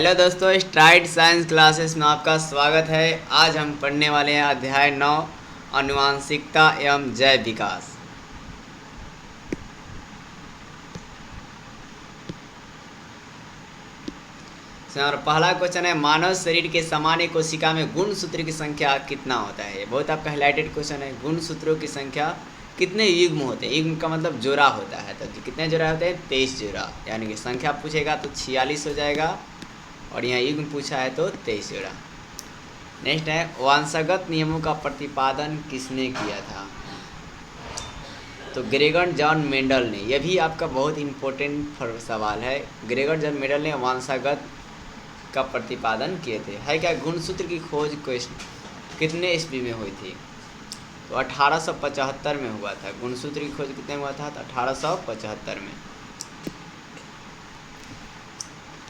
Hello दोस्तों, STRIDE science classes में आपका स्वागत है। आज हम पढ़ने वाले हैं अध्याय 9 आनुवांशिकता एवं जैव विकास। और पहला क्वेश्चन है, मानव शरीर के सामान्य कोशिका में गुणसूत्र की संख्या कितना होता है। बहुत आपका हाईलाइटेड क्वेश्चन है। गुणसूत्रों की संख्या कितने युग्म होते हैं। युग्म का मतलब जोड़ा होता है, तो कितने जोड़ा होते हैं? 23 जोड़ा। यानी कि संख्या पूछेगा तो 46 हो जाएगा, और यहाँ युग्म पूछा है तो 23 जोड़ा। नेक्स्ट है, वंशगत नियमों का प्रतिपादन किसने किया था। तो ग्रेगर जॉन मेंडल ने। यह भी आपका बहुत इम्पोर्टेंट सवाल है। ग्रेगर जॉन मेंडल ने वंशगत का प्रतिपादन किए थे। है क्या? गुणसूत्र की खोज कितने ईस्वी में हुई थी? तो 1875 में हुआ था। गुणसूत्र की खोज कितने में हुआ था? तो 1875 में।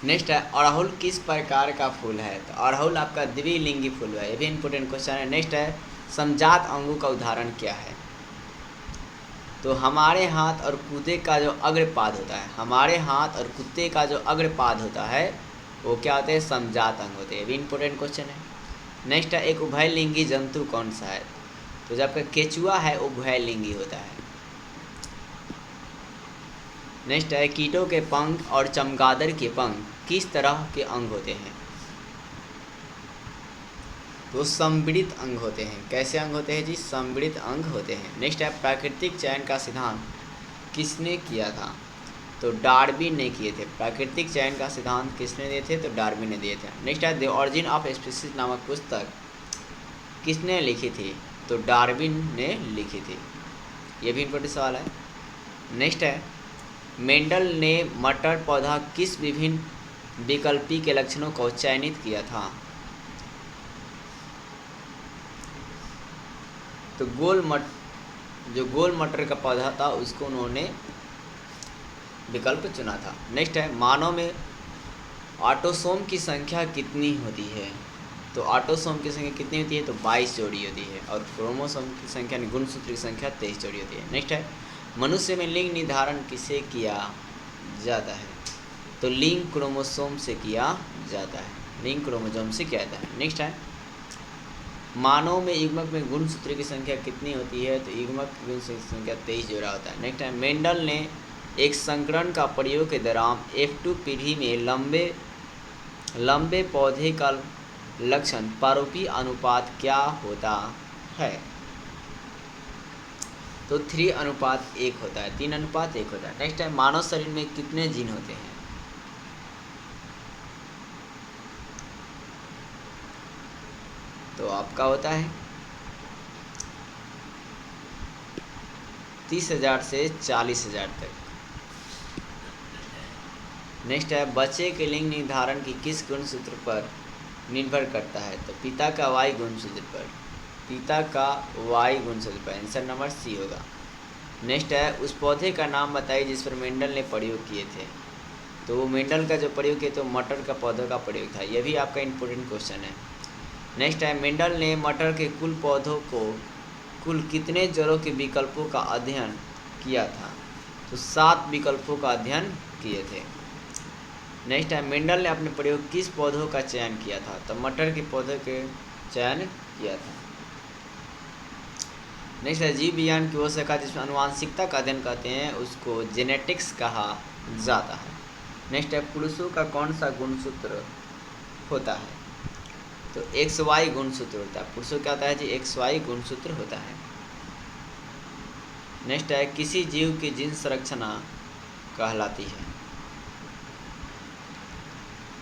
नेक्स्ट है, अड़हुल किस प्रकार का फूल है। तो अड़हुल आपका द्विलिंगी फूल है। ये भी इंपॉर्टेंट क्वेश्चन है। नेक्स्ट है, समजात अंगों का उदाहरण क्या है। तो हमारे हाथ और कुत्ते का जो अग्रपाद होता है, हमारे हाथ और कुत्ते का जो अग्रपाद होता है वो क्या होते हैं? समजात अंग होते हैं। ये भी इंपॉर्टेंट क्वेश्चन है। नेक्स्ट है, एक उभयलिंगी जंतु कौन सा है। तो जब आपका केचुआ है उभयलिंगी होता है। नेक्स्ट है, कीटों के पंख और चमगादड़ के पंख किस तरह के अंग होते हैं। तो संवृत अंग होते हैं। कैसे अंग होते हैं जी? संवृत अंग होते हैं। नेक्स्ट है, प्राकृतिक चयन का सिद्धांत किसने किया था। तो डार्विन ने किए थे। प्राकृतिक चयन का सिद्धांत किसने दिए थे? तो डार्विन ने दिए थे। नेक्स्ट है, द ऑरिजिन ऑफ स्पीसीज नामक पुस्तक किसने लिखी थी। तो डार्विन ने लिखी थी। ये भी इंपॉर्टेंट सवाल है। नेक्स्ट है, मेंडल ने मटर पौधा किस विभिन्न विकल्पी के लक्षणों को चयनित किया था। तो जो गोल मटर का पौधा था उसको उन्होंने विकल्प चुना था। नेक्स्ट है, मानव में ऑटोसोम की संख्या कितनी होती है। तो ऑटोसोम की संख्या कितनी होती है? तो 22 जोड़ी होती है, और क्रोमोसोम की संख्या गुणसूत्र की संख्या 23 जोड़ी होती है। नेक्स्ट है, मनुष्य में लिंग निर्धारण किसे किया जाता है। तो लिंग क्रोमोसोम से किया जाता है। लिंग क्रोमोसोम से किया जाता है। नेक्स्ट है, मानव में युग्मक में गुणसूत्र की संख्या कितनी होती है। तो युग्मक गुणसूत्र की संख्या 23 जोड़ा होता है। नेक्स्ट है, मेंडल ने एक संकरण का प्रयोग के दौरान F2 पीढ़ी में लंबे पौधे का लक्षण पारोपी अनुपात क्या होता है। तो 3:1 होता है। 3:1 होता है। नेक्स्ट है, मानव शरीर में कितने जीन होते हैं। तो आपका होता है 30,000 से 40,000 तक। नेक्स्ट है, बच्चे के लिंग निर्धारण की किस गुणसूत्र पर निर्भर करता है। तो पिता का वाई गुणसूत्र पर। पिता का वाई गुणसूत्र पर। आंसर नंबर सी होगा। नेक्स्ट है, उस पौधे का नाम बताइए जिस पर मेंडल ने प्रयोग किए थे। तो वो मेंडल का जो प्रयोग किए तो मटर का पौधों का प्रयोग था। यह भी आपका इंपॉर्टेंट क्वेश्चन है। नेक्स्ट है, मेंडल ने मटर के कुल पौधों को कुल कितने जड़ों के विकल्पों का अध्ययन किया था। तो 7 विकल्पों का अध्ययन किए थे। नेक्स्ट है, मेंडल ने अपने प्रयोग किस पौधों का चयन किया था। तो मटर के पौधों के चयन किया था। नेक्स्ट है, जीव विज्ञान की वो शाखा जिसमें आनुवांशिकता का अध्ययन करते हैं उसको जेनेटिक्स कहा जाता है। नेक्स्ट है, पुरुषों का कौन सा गुणसूत्र होता है। तो XY गुणसूत्र होता है। पुरुषों क्या होता है जी? XY गुणसूत्र होता है। नेक्स्ट है, किसी जीव की जीन संरचना कहलाती है।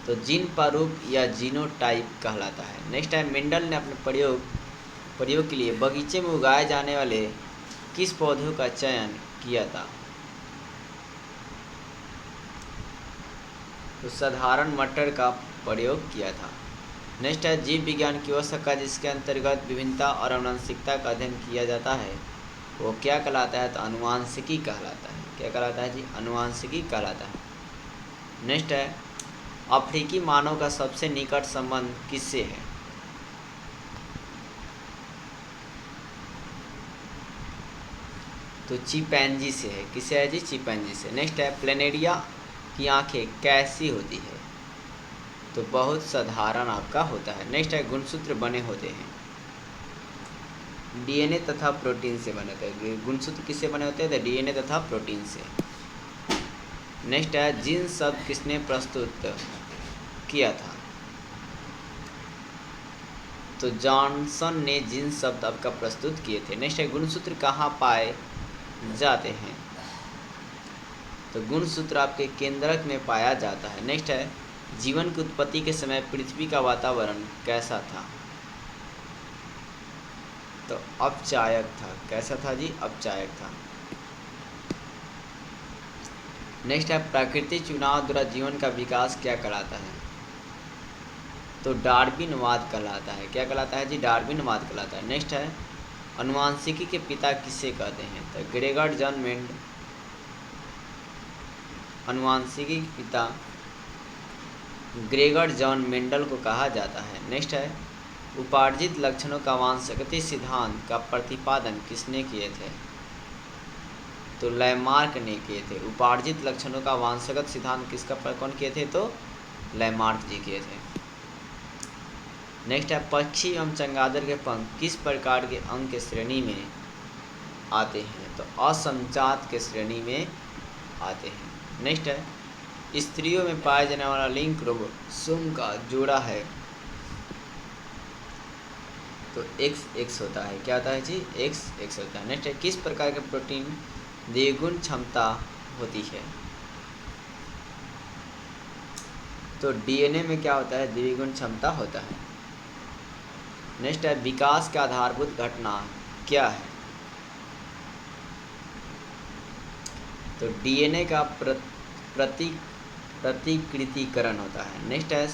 तो जीन प्रारूप या जीनोटाइप कहलाता है। नेक्स्ट है, मेंडल ने अपने प्रयोग के लिए बगीचे में उगाए जाने वाले किस पौधों का चयन किया था। तो साधारण मटर का प्रयोग किया था। नेक्स्ट है, जीव विज्ञान की वह शाखा जिसके अंतर्गत विभिन्नता और आनुवंशिकता का अध्ययन किया जाता है वो क्या कहलाता है। तो आनुवंशिकी कहलाता है। क्या कहलाता है जी? आनुवंशिकी कहलाता है। नेक्स्ट है, अफ्रीकी मानव का सबसे निकट संबंध किससे है। तो चिंपैंजी से है। किससे है जी? चिंपैंजी से। नेक्स्ट है, प्लेनेरिया की आंखें कैसी होती है। तो बहुत साधारण आपका होता है। नेक्स्ट है गुणसूत्र बने होते हैं। डीएनए तथा प्रोटीन से बने होते हैं। गुणसूत्र किससे बने होते हैं? तो डीएनए तथा प्रोटीन से। नेक्स्ट है जीन शब्द किसने प्रस्तुत किया था? तो जॉनसन ने जीन शब्द आपका प्रस्तुत किए थे। नेक्स्ट है गुणसूत्र कहाँ पाए जाते हैं? तो गुणसूत्र आपके केंद्रक में पाया जाता है। नेक्स्ट है जीवन की उत्पत्ति के समय पृथ्वी का वातावरण कैसा था? तो अपचायक था। कैसा था जी? अपचायक था। नेक्स्ट है प्राकृतिक चुनाव द्वारा जीवन का विकास क्या कहलाता है? तो डार्विनवाद कहलाता है। क्या कहलाता है जी? डार्विनवाद कहलाता है। नेक्स्ट है अनुवांशिकी के पिता किसे कहते हैं? तो ग्रेगर जॉन मेंडल अनुवांशिकी के पिता ग्रेगर जॉन मेंडल को कहा जाता है। नेक्स्ट है उपार्जित लक्षणों का वांशगति सिद्धांत का प्रतिपादन किसने किए थे? तो लैमार्क ने किए थे। उपार्जित लक्षणों का वांशगत सिद्धांत किसका कौन किए थे? तो लैमार्क जी किए थे। नेक्स्ट है पक्षी एवं चमगादड़ के पंख किस प्रकार के अंग के श्रेणी में आते हैं? तो असंजात के श्रेणी में आते हैं। नेक्स्ट है स्त्रियों में पाया जाने वाला लिंग क्रोमोसोम का जोड़ा है तो XX होता है। क्या होता है जी? XX होता है। नेक्स्ट है किस प्रकार के प्रोटीन द्विगुण क्षमता होती है? तो डीएनए में क्या होता है? द्विगुण क्षमता होता है। नेक्स्ट है विकास का आधारभूत घटना क्या है? तो डीएनए का प्रतिकृतिकरण होता है। नेक्स्ट है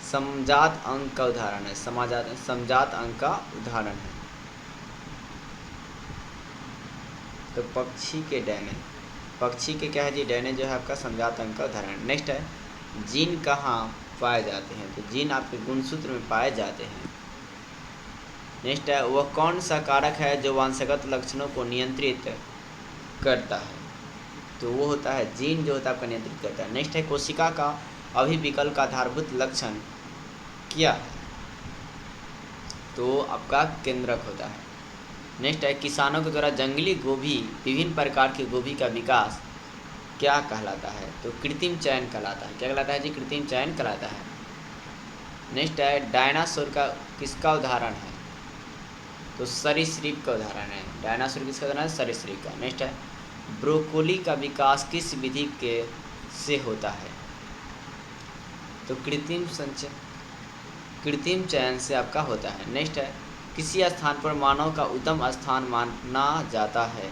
समजात अंग का उदाहरण है। समजात अंग का उदाहरण है। तो पक्षी के डीएनए, पक्षी के क्या है जी? डीएनए जो है आपका समजात अंग का उदाहरण। नेक्स्ट है जीन कहाँ पाए जाते हैं? तो जीन आपके गुणसूत्र में पाए जाते हैं। नेक्स्ट है वह कौन सा कारक है जो वंशगत लक्षणों को नियंत्रित करता है? तो वो होता है जीन जो होता है आपका नियंत्रित करता है। नेक्स्ट है कोशिका का अभिविकल्प का आधारभूत लक्षण क्या है? तो आपका केंद्रक होता है। नेक्स्ट है किसानों के द्वारा जंगली गोभी विभिन्न प्रकार के गोभी का विकास क्या कहलाता है? तो कृत्रिम चयन कहलाता है। क्या कहलाता है जी? कृत्रिम चयन कहलाता है। नेक्स्ट है डायनासोर का किसका उदाहरण है? तो सरीसृप का उदाहरण है। डायनासोर किसका उदाहरण है? सरीसृप का। नेक्स्ट है ब्रोकोली का विकास किस विधि के से होता है? तो कृत्रिम चयन से आपका होता है। नेक्स्ट है किसी स्थान पर मानव का उत्तम स्थान माना जाता है?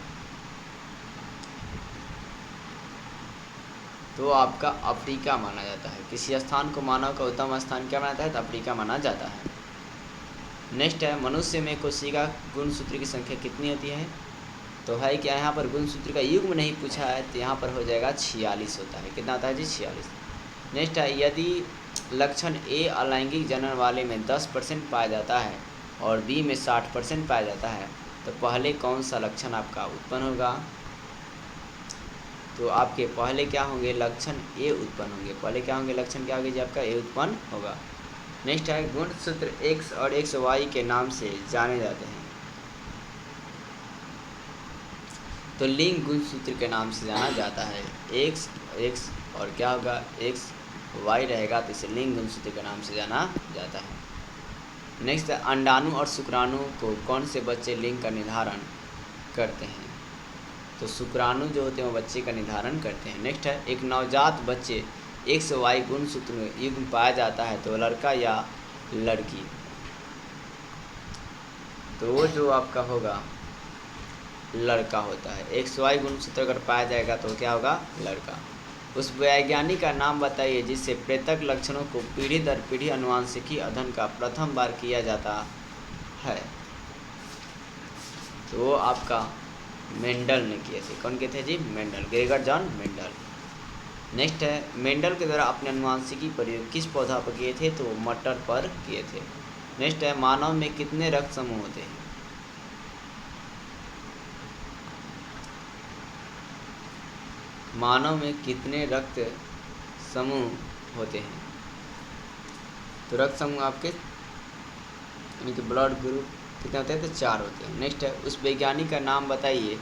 तो आपका अफ्रीका माना जाता है। किसी स्थान को मानव का उत्तम स्थान क्या माना जाता है? तो अफ्रीका माना जाता है। नेक्स्ट है मनुष्य में कोशिका गुणसूत्र की संख्या कितनी होती है? तो है क्या यहाँ पर गुणसूत्र का युग्म नहीं पूछा है तो यहाँ पर हो जाएगा 46 होता है। कितना होता है जी? 46। नेक्स्ट है यदि लक्षण ए अलैंगिक जनन वाले में 10% पाया जाता है और बी में 60% पाया जाता है तो पहले कौन सा लक्षण आपका उत्पन्न होगा? तो आपके पहले क्या होंगे? लक्षण ए उत्पन्न होंगे। पहले क्या होंगे? लक्षण क्या होंगे जी? आपका ए उत्पन्न होगा। नेक्स्ट है गुणसूत्र X और XY के नाम से जाने जाते हैं तो लिंग गुणसूत्र के नाम से जाना जाता है। X और क्या होगा? XY रहेगा तो इसे लिंग गुणसूत्र के नाम से जाना जाता है। नेक्स्ट है अंडाणु और शुक्राणु को कौन से बच्चे लिंग का निर्धारण करते हैं? तो शुक्राणु जो होते हैं वो बच्चे का निर्धारण करते हैं। नेक्स्ट है एक नवजात बच्चे XY गुणसूत्र में युग्म पाया जाता है तो लड़का या लड़की? तो वो जो आपका होगा लड़का होता है। XY गुणसूत्र अगर पाया जाएगा तो क्या होगा? लड़का। उस वैज्ञानिक का नाम बताइए जिससे प्रेतक लक्षणों को पीढ़ी दर पीढ़ी अनुवांशिकी अध्ययन का प्रथम बार किया जाता है। तो वो आपका मेंडल ने किए थे। कौन किए थे जी? Mendel, Gregor John Mendel. Next है मेंडल के द्वारा अपने अनुवांशिकी प्रयोग किस पौधा पर किए थे? तो मटर पर किए थे। नेक्स्ट है मानव में कितने रक्त समूह होते हैं? मानव में कितने रक्त समूह होते हैं? तो रक्त समूह आपके यानी कि ब्लड ग्रुप कितने होते हैं, तो 4 होते हैं। नेक्स्ट है, उस वैज्ञानिक का नाम बताइए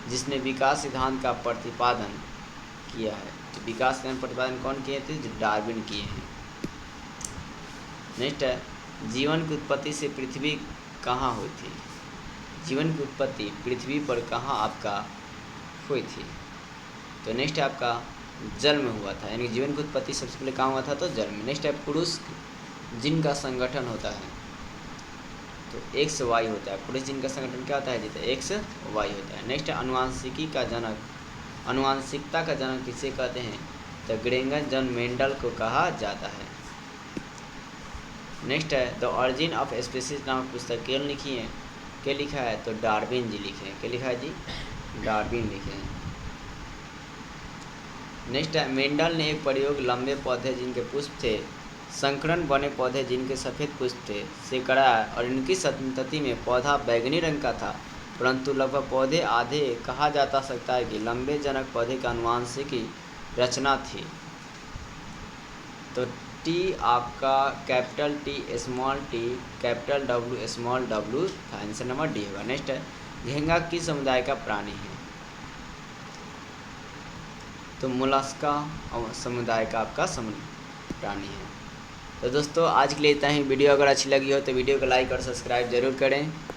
जिसने विकास सिद्धांत का प्रतिपादन किया है। तो विकास सिद्धांत प्रतिपादन कौन किए थे, जो डार्विन किए हैं। नेक्स्ट है, जीवन की उत्पत्ति से पृथ्वी कहाँ हुई थी। जीवन की उत्पत्ति पृथ्वी पर कहाँ आपका हुई थी। तो नेक्स्ट है आपका जल में हुआ था, यानी जीवन की उत्पत्ति सबसे पहले कहाँ हुआ था, तो जल में। नेक्स्ट है, पुरुष जिन का संगठन होता है, तो एक्स वाई होता है। पुरुष जिन का संगठन क्या होता है, जीता एक्स वाई होता है। नेक्स्ट है, अनुवांशिकी का जनक, अनुवांशिकता का जनक किसे कहते हैं, तो ग्रेगर जॉन मेंडल को कहा जाता है। नेक्स्ट है, द ऑरिजिन ऑफ स्पीसीज नामक पुस्तक कौन लिखी है, क्या लिखा है, तो डार्विन जी लिखे हैं। क्या लिखा है जी, डार्विन लिखे हैं। नेक्स्ट है, मेंडल ने एक प्रयोग लंबे पौधे जिनके पुष्प थे, संकरण बने पौधे जिनके सफ़ेद पुष्प थे से कराया, और इनकी संतति में पौधा बैंगनी रंग का था, परंतु लगभग पौधे आधे कहा जाता सकता है कि लंबे जनक पौधे का आनुवंशिकी रचना थी। तो टी आपका capital T small T capital W small W था, आंसर नंबर डी होगा। नेक्स्ट है, झींगा किस समुदाय का प्राणी है, तो मोलस्का समुदाय का आपका प्राणी है। तो दोस्तों आज के लिए इतना ही। वीडियो अगर अच्छी लगी हो तो वीडियो को लाइक और सब्सक्राइब जरूर करें।